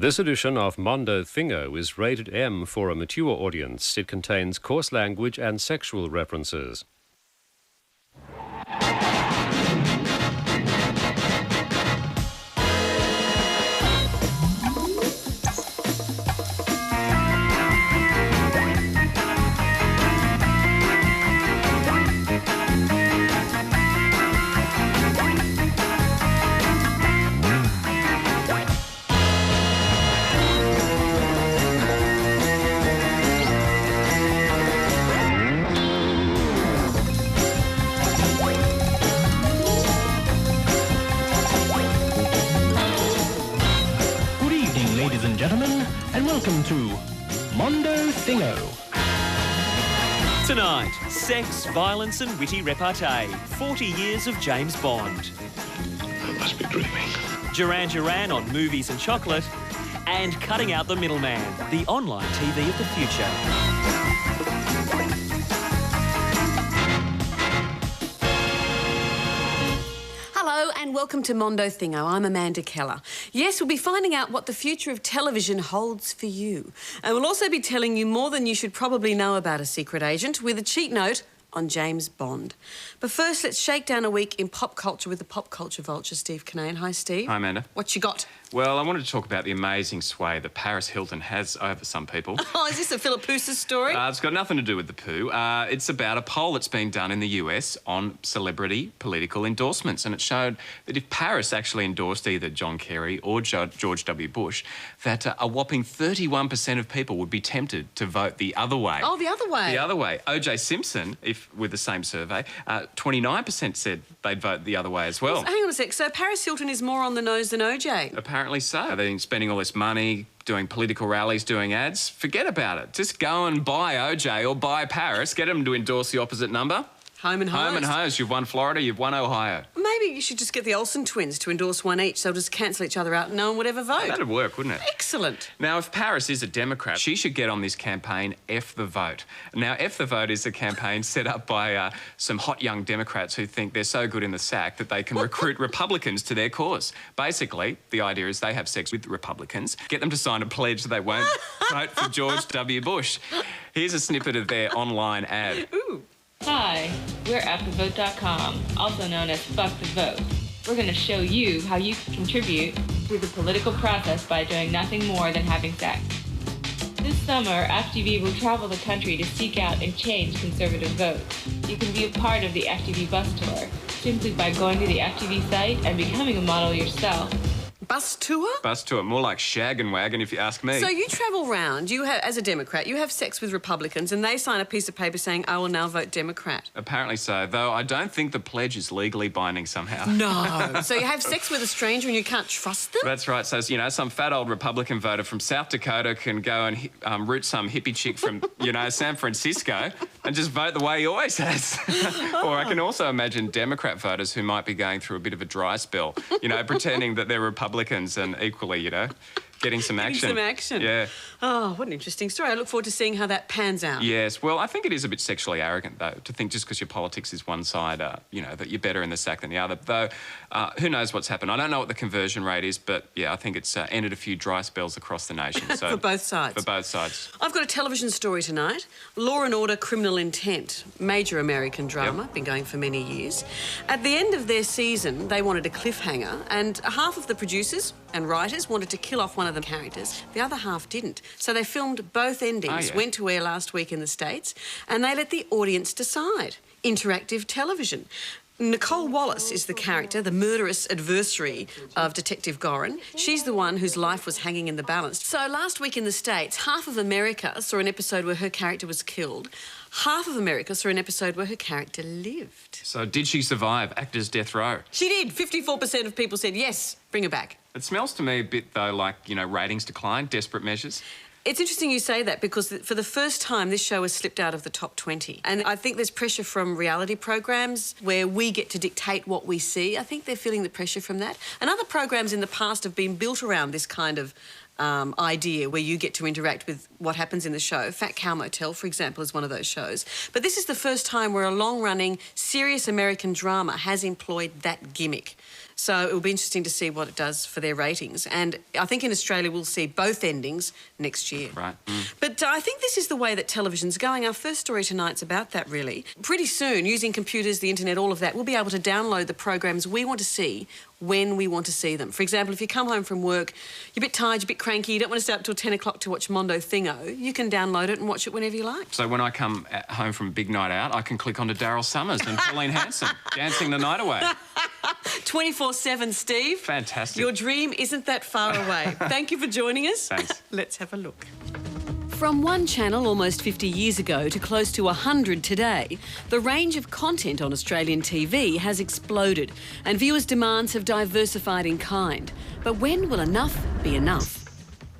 This edition of Mondo Thingo is rated M for a mature audience. It contains coarse language and sexual references. Ladies and gentlemen, and welcome to Mondo Thingo. Tonight, sex, violence and witty repartee. 40 years of James Bond. I must be dreaming. Duran Duran on movies and chocolate. And cutting out the middleman, the online TV of the future. Hello and welcome to Mondo Thingo. I'm Amanda Keller. Yes, we'll be finding out what the future of television holds for you. And we'll also be telling you more than you should probably know about a secret agent with a cheat note on James Bond. But first, let's shake down a week in pop culture with the pop culture vulture, Steve Kinane. Hi, Steve. Hi, Amanda. What you got? Well, I wanted to talk about the amazing sway that Paris Hilton has over some people. Oh, is this a Philippoussis story? It's got nothing to do with the poo. It's about a poll that's been done in the US on celebrity political endorsements, and it showed that if Paris actually endorsed either John Kerry or George W. Bush, that a whopping 31% of people would be tempted to vote the other way. Oh, the other way. The other way. O.J. Simpson, with the same survey, 29% said they'd vote the other way as well. Hang on a sec. So Paris Hilton is more on the nose than OJ? Apparently so. They're spending all this money doing political rallies, doing ads. Forget about it. Just go and buy OJ or buy Paris. Get them to endorse the opposite number. Home and hose. Home and hose. You've won Florida, you've won Ohio. Maybe you should just get the Olsen twins to endorse one each. They'll just cancel each other out and no one would ever vote. That'd work, wouldn't it? Excellent. Now, if Paris is a Democrat, she should get on this campaign, F the Vote. Now, F the Vote is a campaign set up by some hot young Democrats who think they're so good in the sack that they can recruit Republicans to their cause. Basically, the idea is they have sex with Republicans, get them to sign a pledge that they won't vote for George W. Bush. Here's a snippet of their online ad. Ooh. Hi, we're FTheVote.com, also known as Fuck the Vote. We're going to show you how you can contribute to the political process by doing nothing more than having sex. This summer, FTV will travel the country to seek out and change conservative votes. You can be a part of the FTV bus tour simply by going to the FTV site and becoming a model yourself. Bus tour? Bus tour, more like shag and wagon if you ask me. So you travel round, as a Democrat, you have sex with Republicans and they sign a piece of paper saying, I will now vote Democrat. Apparently so, though I don't think the pledge is legally binding somehow. No. So you have sex with a stranger and you can't trust them? That's right. So, some fat old Republican voter from South Dakota can go and root some hippie chick from, San Francisco and just vote the way he always has. Or I can also imagine Democrat voters who might be going through a bit of a dry spell, pretending that they're Republicans and equally, getting some action. Some action. Yeah. Oh, what an interesting story. I look forward to seeing how that pans out. Yes. Well, I think it is a bit sexually arrogant, though, to think just because your politics is one side, that you're better in the sack than the other. Though, who knows what's happened. I don't know what the conversion rate is, but, yeah, I think it's ended a few dry spells across the nation. So For both sides. For both sides. I've got a television story tonight. Law and Order Criminal Intent. Major American drama. Yep. Been going for many years. At the end of their season, they wanted a cliffhanger, and half of the producers and writers wanted to kill off one of the characters. The other half didn't. So they filmed both endings, went to air last week in the States, and they let the audience decide. Interactive television. Nicole Wallace is the character, the murderous adversary of Detective Gorin. She's the one whose life was hanging in the balance. So last week in the States, half of America saw an episode where her character was killed. Half of America saw an episode where her character lived. So did she survive actor's death row? She did. 54% of people said, yes, bring her back. It smells to me a bit, though, like, ratings decline, desperate measures. It's interesting you say that because for the first time this show has slipped out of the top 20. And I think there's pressure from reality programs where we get to dictate what we see. I think they're feeling the pressure from that. And other programs in the past have been built around this kind of idea where you get to interact with what happens in the show. Fat Cow Motel, for example, is one of those shows. But this is the first time where a long-running, serious American drama has employed that gimmick. So it will be interesting to see what it does for their ratings. And I think in Australia we'll see both endings next year. Right. But I think this is the way that television's going. Our first story tonight's about that, really. Pretty soon, using computers, the internet, all of that, we'll be able to download the programs we want to see when we want to see them. For example, if you come home from work, you're a bit tired, you're a bit cranky, you don't want to stay up till 10 o'clock to watch Mondo Thingo, you can download it and watch it whenever you like. So when I come home from a big night out, I can click onto Daryl Summers and Pauline Hanson dancing the night away. 24/7, Steve. Fantastic. Your dream isn't that far away. Thank you for joining us. Thanks. Let's have a look. From one channel almost 50 years ago to close to 100 today, the range of content on Australian TV has exploded and viewers' demands have diversified in kind. But when will enough be enough?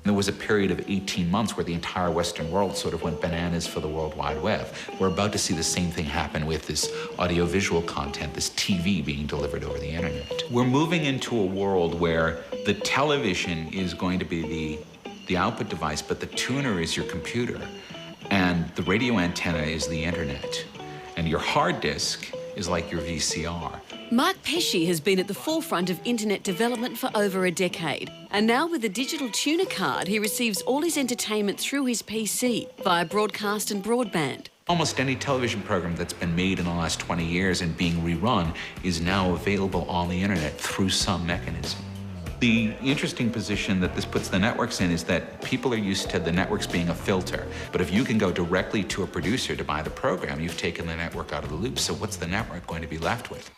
There was a period of 18 months where the entire Western world sort of went bananas for the World Wide Web. We're about to see the same thing happen with this audiovisual content, this TV being delivered over the internet. We're moving into a world where the television is going to be the output device, but the tuner is your computer, and the radio antenna is the internet, and your hard disk is like your VCR. Mark Pesce has been at the forefront of internet development for over a decade. And now with a digital tuner card, he receives all his entertainment through his PC via broadcast and broadband. Almost any television program that's been made in the last 20 years and being rerun is now available on the internet through some mechanism. The interesting position that this puts the networks in is that people are used to the networks being a filter. But if you can go directly to a producer to buy the program, you've taken the network out of the loop. So what's the network going to be left with?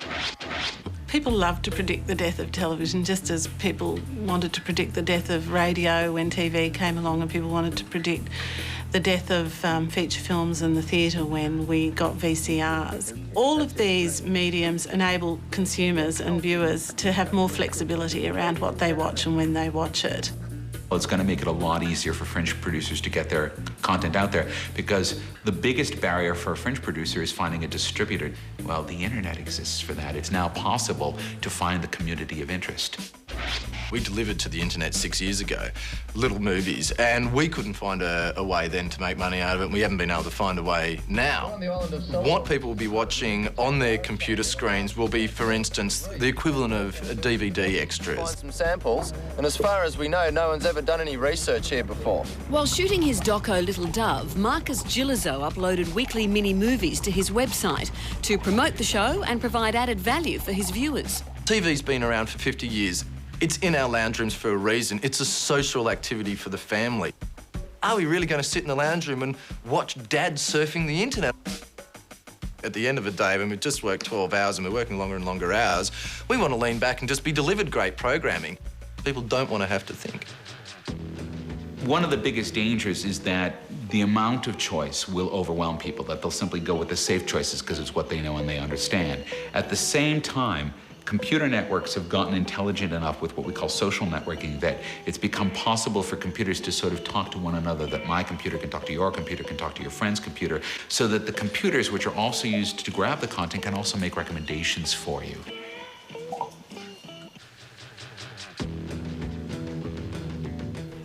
People love to predict the death of television, just as people wanted to predict the death of radio when TV came along, and people wanted to predict the death of feature films and the theatre when we got VCRs. All of these mediums enable consumers and viewers to have more flexibility around what they watch and when they watch it. Well, it's going to make it a lot easier for fringe producers to get their content out there, because the biggest barrier for a fringe producer is finding a distributor. Well, the internet exists for that. It's now possible to find the community of interest. We delivered to the internet 6 years ago, little movies, and we couldn't find a way then to make money out of it, and we haven't been able to find a way now. What people will be watching on their computer screens will be, for instance, the equivalent of DVD extras. Some samples, and as far as we know, no one's ever done any research here before. While shooting his doco Little Dove, Marcus Gillizo uploaded weekly mini-movies to his website to promote the show and provide added value for his viewers. TV's been around for 50 years. It's in our lounge rooms for a reason. It's a social activity for the family. Are we really going to sit in the lounge room and watch Dad surfing the internet? At the end of the day, when we've just worked 12 hours and we're working longer and longer hours, we want to lean back and just be delivered great programming. People don't want to have to think. One of the biggest dangers is that the amount of choice will overwhelm people, that they'll simply go with the safe choices because it's what they know and they understand. At the same time, computer networks have gotten intelligent enough with what we call social networking that it's become possible for computers to sort of talk to one another, that my computer can talk to your computer, can talk to your friend's computer, so that the computers, which are also used to grab the content, can also make recommendations for you.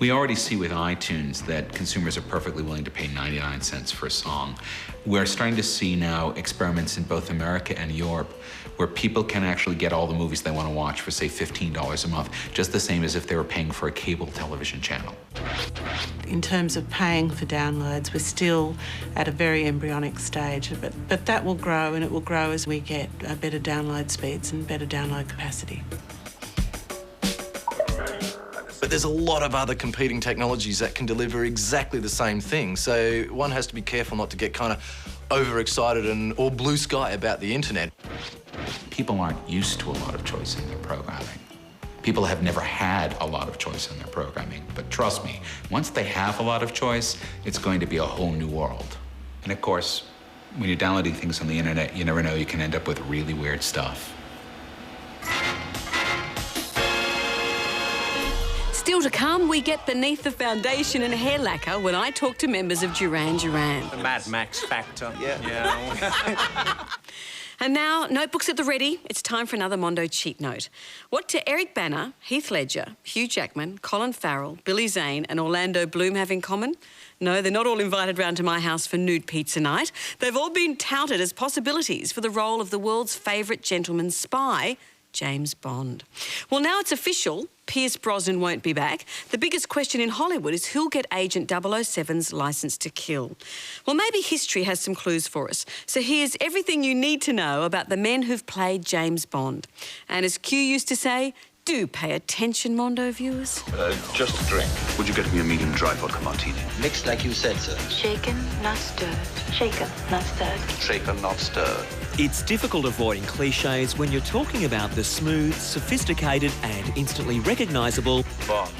We already see with iTunes that consumers are perfectly willing to pay 99 cents for a song. We're starting to see now experiments in both America and Europe where people can actually get all the movies they want to watch for, say, $15 a month, just the same as if they were paying for a cable television channel. In terms of paying for downloads, we're still at a very embryonic stage, but that will grow, and it will grow as we get better download speeds and better download capacity. But there's a lot of other competing technologies that can deliver exactly the same thing, so one has to be careful not to get kind of overexcited or blue sky about the internet. People aren't used to a lot of choice in their programming. People have never had a lot of choice in their programming, but trust me, once they have a lot of choice, it's going to be a whole new world. And of course, when you're downloading things on the internet, you never know, you can end up with really weird stuff. Still to come, we get beneath the foundation and hair lacquer when I talk to members of Duran Duran. The Mad Max factor. Yeah. And now, notebooks at the ready. It's time for another Mondo cheat note. What do Eric Bana, Heath Ledger, Hugh Jackman, Colin Farrell, Billy Zane and Orlando Bloom have in common? No, they're not all invited round to my house for nude pizza night. They've all been touted as possibilities for the role of the world's favourite gentleman spy, James Bond. Well, now it's official. Pierce Brosnan won't be back. The biggest question in Hollywood is who'll get Agent 007's licence to kill. Well, maybe history has some clues for us. So here's everything you need to know about the men who've played James Bond. And as Q used to say, do pay attention, Mondo viewers. Just a drink. Would you get me a medium dry vodka martini? Mixed like you said, sir. Shaken, not stirred. Shaken, not stirred. Shaken, not stirred. It's difficult avoiding cliches when you're talking about the smooth, sophisticated and instantly recognisable Bond.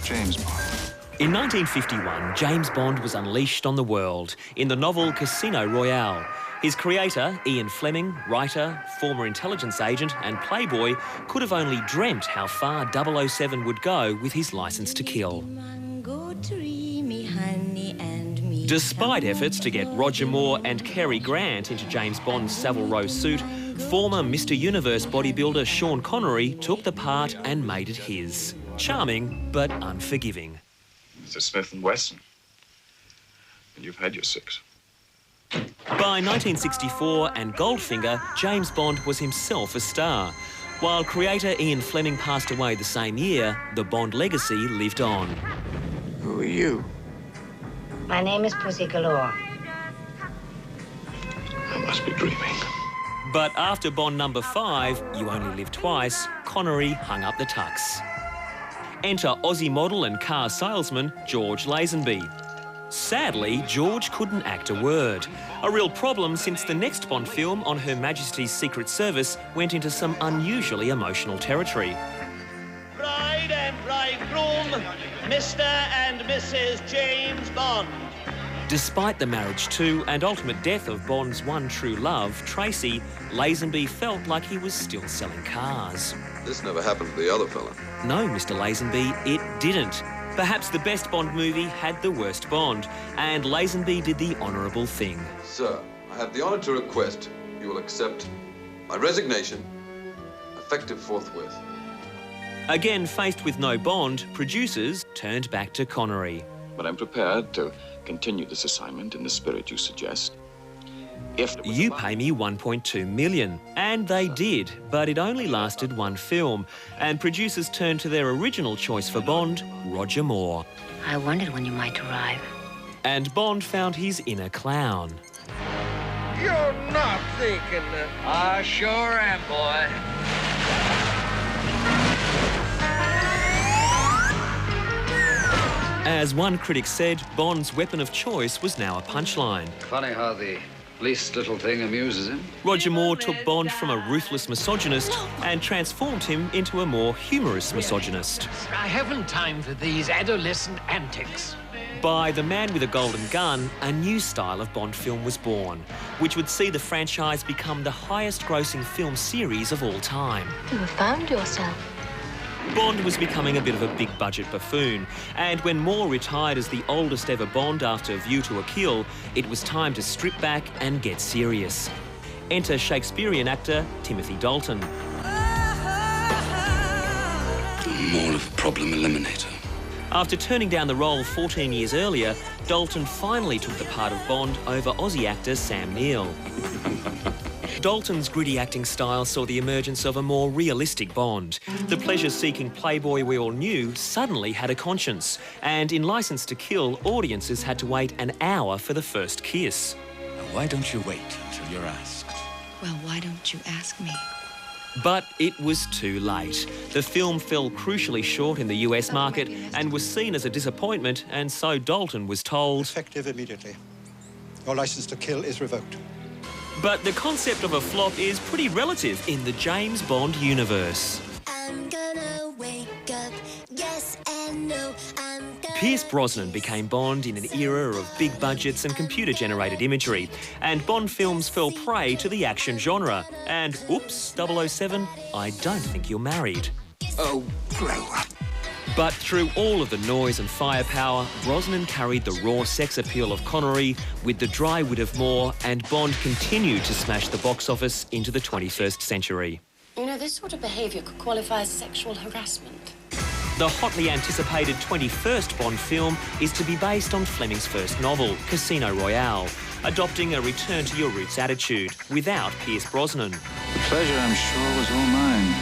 James Bond. In 1951, James Bond was unleashed on the world in the novel Casino Royale. His creator, Ian Fleming, writer, former intelligence agent and playboy, could have only dreamt how far 007 would go with his licence to kill. Despite efforts to get Roger Moore and Cary Grant into James Bond's Savile Row suit, former Mr. Universe bodybuilder Sean Connery took the part and made it his. Charming, but unforgiving. It's a Smith & Wesson. And you've had your 6. By 1964 and Goldfinger, James Bond was himself a star. While creator Ian Fleming passed away the same year, the Bond legacy lived on. Who are you? My name is Pussy Galore. I must be dreaming. But after Bond number 5, You Only Live Twice, Connery hung up the tux. Enter Aussie model and car salesman George Lazenby. Sadly, George couldn't act a word. A real problem since the next Bond film on Her Majesty's Secret Service went into some unusually emotional territory. Bride and bridegroom, Mr. and Mrs. James Bond. Despite the marriage to and ultimate death of Bond's one true love, Tracy, Lazenby felt like he was still selling cars. This never happened to the other fella. No, Mr. Lazenby, it didn't. Perhaps the best Bond movie had the worst Bond, and Lazenby did the honourable thing. Sir, I have the honour to request you will accept my resignation, effective forthwith. Again, faced with no Bond, producers turned back to Connery. But I'm prepared to continue this assignment in the spirit you suggest. You pay me $1.2 million. And they did, but it only lasted one film, and producers turned to their original choice for Bond, Roger Moore. I wondered when you might arrive. And Bond found his inner clown. You're not thinking that. I sure am, boy. As one critic said, Bond's weapon of choice was now a punchline. Funny how the least little thing amuses him. Roger Moore took Bond from a ruthless misogynist and transformed him into a more humorous misogynist. I haven't time for these adolescent antics. By The Man with a Golden Gun, a new style of Bond film was born, which would see the franchise become the highest-grossing film series of all time. You have found yourself. Bond was becoming a bit of a big-budget buffoon, and when Moore retired as the oldest ever Bond after View to a Kill, it was time to strip back and get serious. Enter Shakespearean actor Timothy Dalton. More of a problem eliminator. After turning down the role 14 years earlier, Dalton finally took the part of Bond over Aussie actor Sam Neill. Dalton's gritty acting style saw the emergence of a more realistic Bond. The pleasure-seeking playboy we all knew suddenly had a conscience, and in Licence to Kill, audiences had to wait an hour for the first kiss. Why don't you wait until you're asked? Well, why don't you ask me? But it was too late. The film fell crucially short in the US market and was seen as a disappointment, and so Dalton was told... Effective immediately. Your licence to kill is revoked. But the concept of a flop is pretty relative in the James Bond universe. I'm gonna wake up, yes and no. Pierce Brosnan became Bond in an era of big budgets and computer-generated imagery, and Bond films fell prey to the action genre. And, oops, 007, I don't think you're married. Oh, grow up. But through all of the noise and firepower, Brosnan carried the raw sex appeal of Connery with the dry wit of Moore, and Bond continued to smash the box office into the 21st century. You know, this sort of behaviour could qualify as sexual harassment. The hotly anticipated 21st Bond film is to be based on Fleming's first novel, Casino Royale, adopting a return-to-your-roots attitude without Pierce Brosnan. Pleasure, I'm sure, was all mine.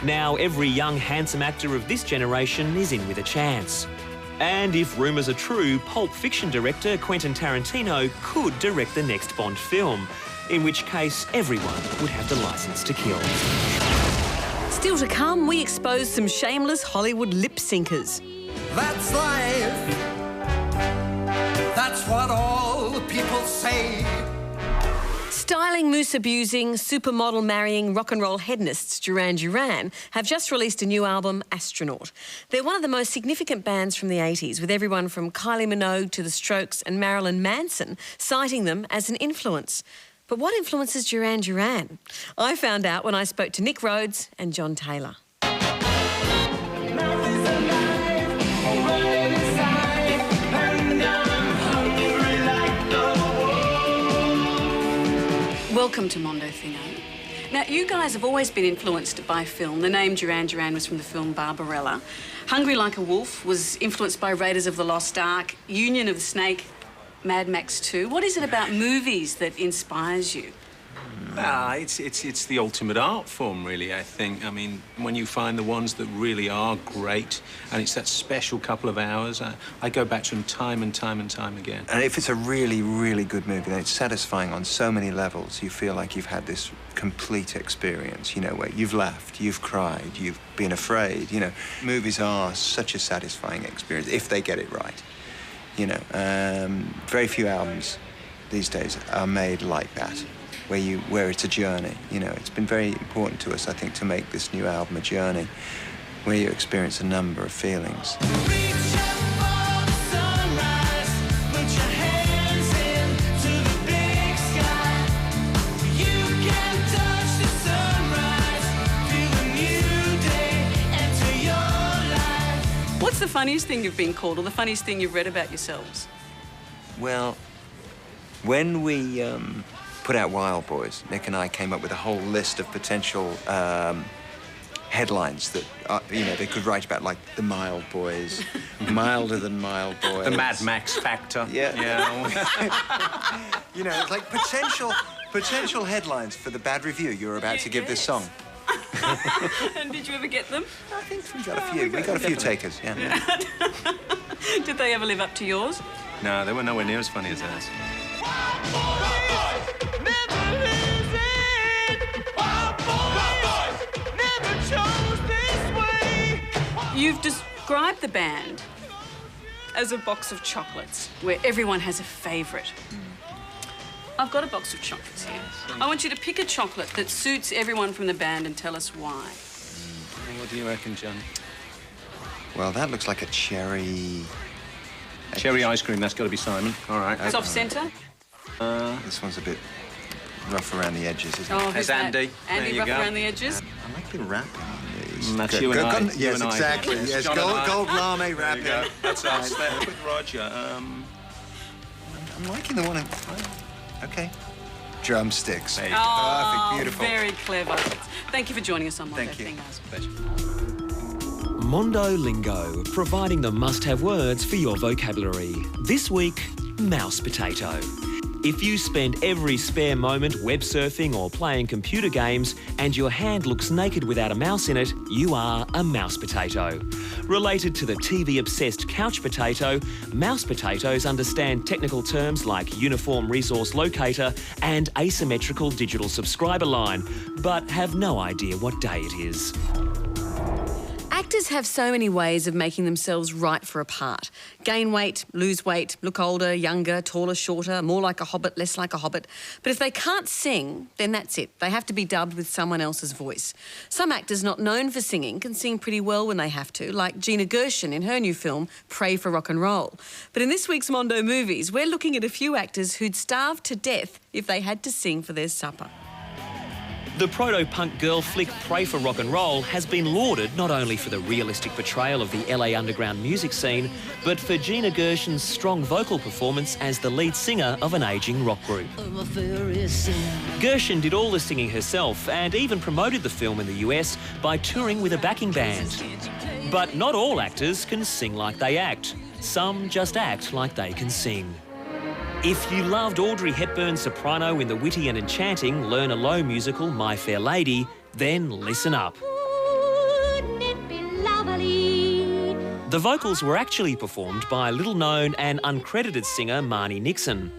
Now every young, handsome actor of this generation is in with a chance. And if rumours are true, Pulp Fiction director Quentin Tarantino could direct the next Bond film, in which case everyone would have the licence to kill. Still to come, we expose some shameless Hollywood lip-syncers. That's life. That's what all the people say. Styling, moose-abusing, supermodel marrying rock and roll hedonists Duran Duran have just released a new album, Astronaut. They're one of the most significant bands from the 80s, with everyone from Kylie Minogue to The Strokes and Marilyn Manson citing them as an influence. But what influences Duran Duran? I found out when I spoke to Nick Rhodes and John Taylor. Welcome to Mondo, Thingo. Now, you guys have always been influenced by film. The name Duran Duran was from the film Barbarella. Hungry Like a Wolf was influenced by Raiders of the Lost Ark, Union of the Snake, Mad Max 2. What is it about movies that inspires you? It's the ultimate art form, really, I think. I mean, when you find the ones that really are great, and it's that special couple of hours, I go back to them time and time and time again. And if it's a really, really good movie, then it's satisfying on so many levels. You feel like you've had this complete experience, you know, where you've laughed, you've cried, you've been afraid, you know. Movies are such a satisfying experience if they get it right. You know, very few albums these days are made like that, where it's a journey. You know, it's been very important to us, I think, to make this new album a journey where you experience a number of feelings. What's the funniest thing you've been called, or the funniest thing you've read about yourselves? Well, when we put out Wild Boys, Nick and I came up with a whole list of potential headlines that, you know, they could write about, like the Mild Boys, milder than Mild Boys. The Mad Max factor. Yeah. Yeah. You know, it's like potential headlines for the bad review you're about to give this song. And did you ever get them? I think we got a few. We got a few takers, yeah. Did they ever live up to yours? No, they were nowhere near as funny as ours. You've described the band as a box of chocolates where everyone has a favourite. I've got a box of chocolates here. I want you to pick a chocolate that suits everyone from the band and tell us why. What do you reckon, John? Well, that looks like a cherry... Cherry ice cream, that's got to be Simon. All right. Soft centre? This one's a bit rough around the edges, isn't it? Oh, who's that? Andy. Andy, rough around the edges? I like the wrapping on these. That's you and I. Yes, exactly. Yes, gold lame wrapping. That's us. There with Roger. I'm liking the one. Okay. Drumsticks. Oh, perfect, beautiful. Very clever. Thank you for joining us on Mondo. Thank you. Pleasure. Mondo Lingo, providing the must-have words for your vocabulary. This week, mouse potato. If you spend every spare moment web surfing or playing computer games and your hand looks naked without a mouse in it, you are a mouse potato. Related to the TV-obsessed couch potato, mouse potatoes understand technical terms like Uniform Resource Locator and Asymmetrical Digital Subscriber Line, but have no idea what day it is. Actors have so many ways of making themselves right for a part. Gain weight, lose weight, look older, younger, taller, shorter, more like a hobbit, less like a hobbit. But if they can't sing, then that's it. They have to be dubbed with someone else's voice. Some actors not known for singing can sing pretty well when they have to, like Gina Gershon in her new film, Pray for Rock and Roll. But in this week's Mondo Movies, we're looking at a few actors who'd starve to death if they had to sing for their supper. The proto-punk girl flick Pray for Rock and Roll has been lauded not only for the realistic portrayal of the LA underground music scene, but for Gina Gershon's strong vocal performance as the lead singer of an ageing rock group. Gershon did all the singing herself and even promoted the film in the US by touring with a backing band. But not all actors can sing like they act. Some just act like they can sing. If you loved Audrey Hepburn's soprano in the witty and enchanting Learn a Low musical My Fair Lady, then listen up. The vocals were actually performed by little-known and uncredited singer Marnie Nixon.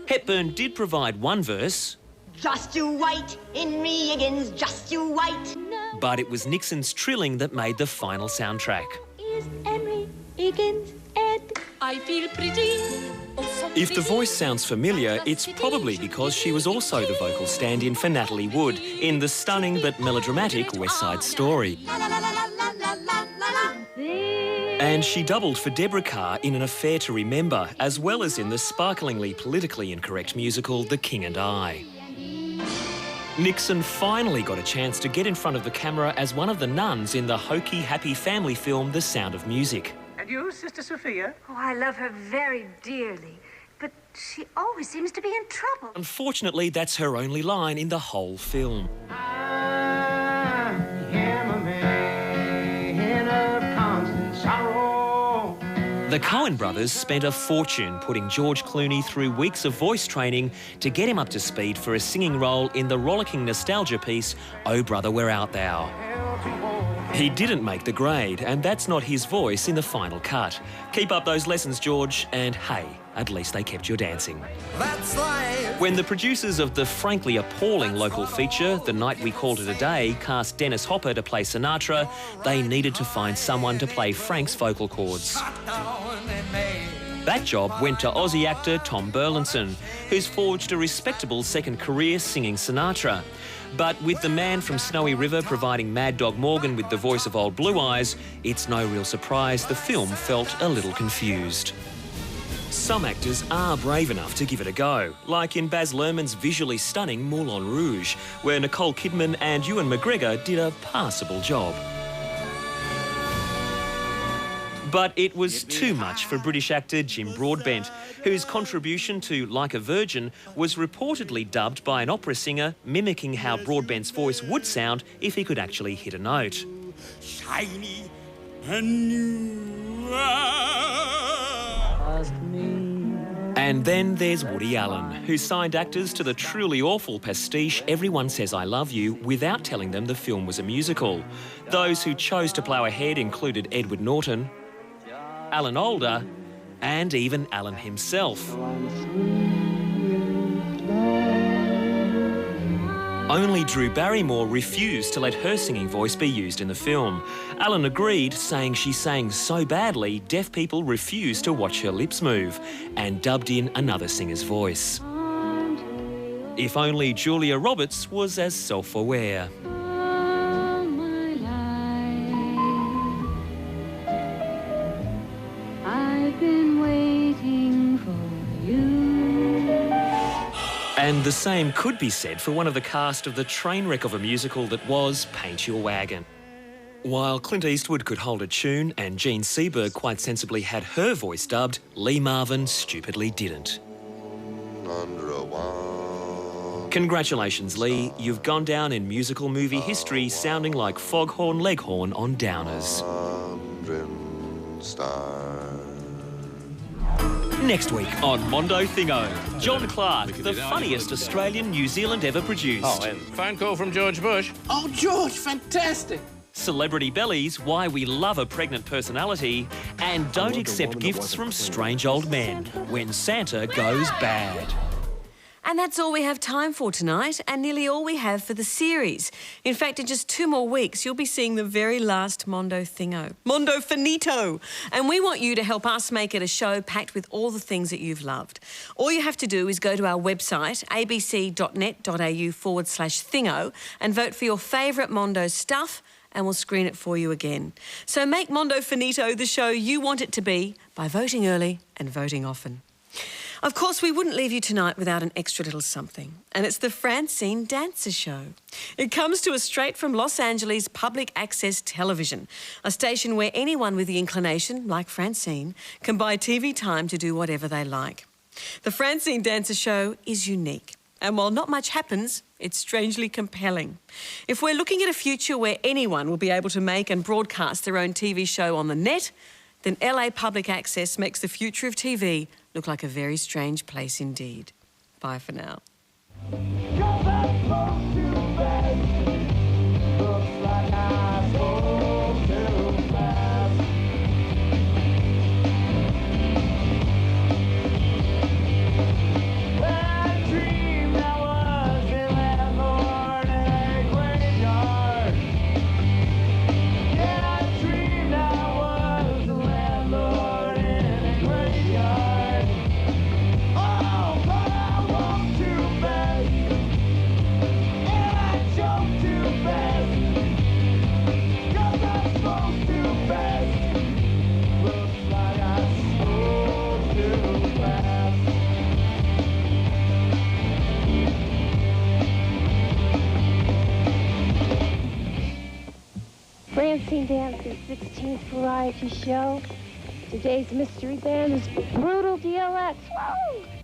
Hepburn did provide one verse. Just you wait, Henry Higgins, just you wait. But it was Nixon's trilling that made the final soundtrack. Is Henry Higgins Ed? I feel pretty. If the voice sounds familiar, it's probably because she was also the vocal stand-in for Natalie Wood in the stunning but melodramatic West Side Story. And she doubled for Deborah Carr in An Affair to Remember, as well as in the sparklingly politically incorrect musical The King and I. Nixon finally got a chance to get in front of the camera as one of the nuns in the hokey, happy family film The Sound of Music. And you, Sister Sophia? Oh, I love her very dearly, but she always seems to be in trouble. Unfortunately, that's her only line in the whole film. The Coen brothers spent a fortune putting George Clooney through weeks of voice training to get him up to speed for a singing role in the rollicking nostalgia piece, Oh Brother, Where Art Thou? He didn't make the grade, and that's not his voice in the final cut. Keep up those lessons, George, and hey, at least they kept you dancing. That's life. When the producers of the frankly appalling local feature, The Night We Called It a Day, cast Dennis Hopper to play Sinatra, they needed to find someone to play Frank's vocal cords. That job went to Aussie actor Tom Burlinson, who's forged a respectable second career singing Sinatra. But with the man from Snowy River providing Mad Dog Morgan with the voice of Old Blue Eyes, it's no real surprise the film felt a little confused. Some actors are brave enough to give it a go, like in Baz Luhrmann's visually stunning Moulin Rouge, where Nicole Kidman and Ewan McGregor did a passable job. But it was too much for British actor Jim Broadbent, whose contribution to Like a Virgin was reportedly dubbed by an opera singer, mimicking how Broadbent's voice would sound if he could actually hit a note. Shiny and new. And then there's Woody Allen, who signed actors to the truly awful pastiche Everyone Says I Love You without telling them the film was a musical. Those who chose to plough ahead included Edward Norton, Alan Alda, and even Alan himself. Only Drew Barrymore refused to let her singing voice be used in the film. Alan agreed, saying she sang so badly, deaf people refused to watch her lips move, and dubbed in another singer's voice. If only Julia Roberts was as self-aware. And the same could be said for one of the cast of the train wreck of a musical that was Paint Your Wagon. While Clint Eastwood could hold a tune and Gene Seberg quite sensibly had her voice dubbed, Lee Marvin stupidly didn't. Congratulations, Lee. You've gone down in musical movie history sounding like Foghorn Leghorn on Downers. Next week on Mondo Thingo, John Clark, the funniest Australian New Zealand ever produced. Oh, and phone call from George Bush. Oh, George, fantastic. Celebrity Bellies, why we love a pregnant personality, and don't accept gifts from strange old men when Santa goes bad. And that's all we have time for tonight, and nearly all we have for the series. In fact, in just 2 more weeks, you'll be seeing the very last Mondo Thingo. Mondo Finito! And we want you to help us make it a show packed with all the things that you've loved. All you have to do is go to our website, abc.net.au/Thingo, and vote for your favourite Mondo stuff, and we'll screen it for you again. So make Mondo Finito the show you want it to be by voting early and voting often. Of course, we wouldn't leave you tonight without an extra little something, and it's the Francine Dancer Show. It comes to us straight from Los Angeles Public Access Television, a station where anyone with the inclination, like Francine, can buy TV time to do whatever they like. The Francine Dancer Show is unique, and while not much happens, it's strangely compelling. If we're looking at a future where anyone will be able to make and broadcast their own TV show on the net, then LA Public Access makes the future of TV look like a very strange place indeed. Bye for now. Dancing Dance's 16th variety show. Today's mystery band is Brutal DLX. Woo!